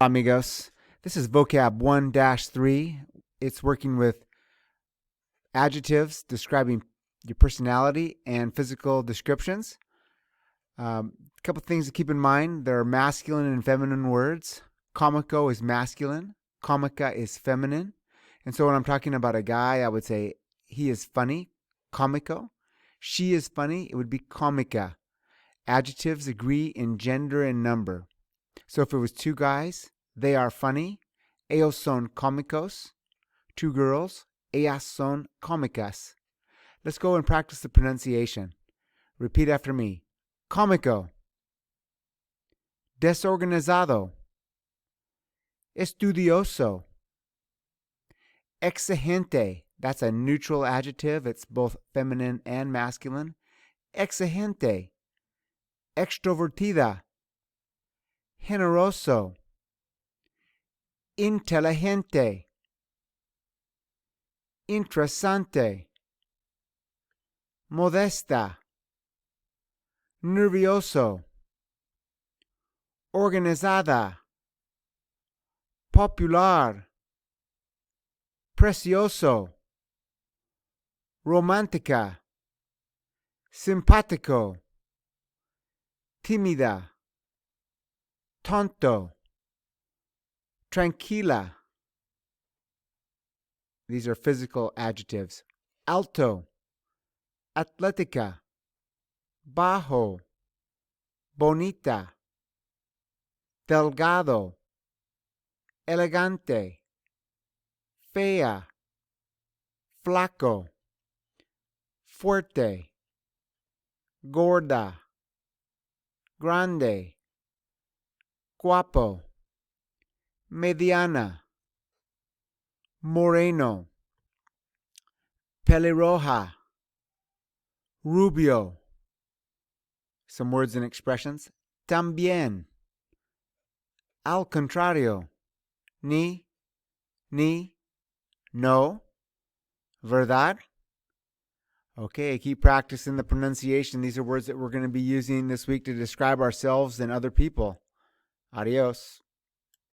Amigos. This is vocab 1-3. It's working with adjectives describing your personality and physical descriptions. A couple things to keep in mind. There are masculine and feminine words. Comico is masculine. Comica is feminine. And so when I'm talking about a guy, I would say he is funny, comico. She is funny, it would be comica. Adjectives agree in gender and number. So if it was two guys, they are funny. Ellos son cómicos. Two girls, ellas son cómicas. Let's go and practice the pronunciation. Repeat after me. Cómico. Desorganizado. Estudioso. Exigente. That's a neutral adjective. It's both feminine and masculine. Exigente. Extrovertida. Generoso. Inteligente. Interesante. Modesta. Nervioso. Organizada. Popular. Precioso. Romántica. Simpático. Tímida. Tonto. Tranquila. These are physical adjectives. Alto. Atlética. Bajo. Bonita. Delgado. Elegante. Fea. Flaco. Fuerte. Gorda. Grande. Guapo. Mediana. Moreno. Pelirroja. Rubio. Some words and expressions. También. Al contrario. Ni. No. Verdad. Okay, keep practicing the pronunciation. These are words that we're going to be using this week to describe ourselves and other people. Adios.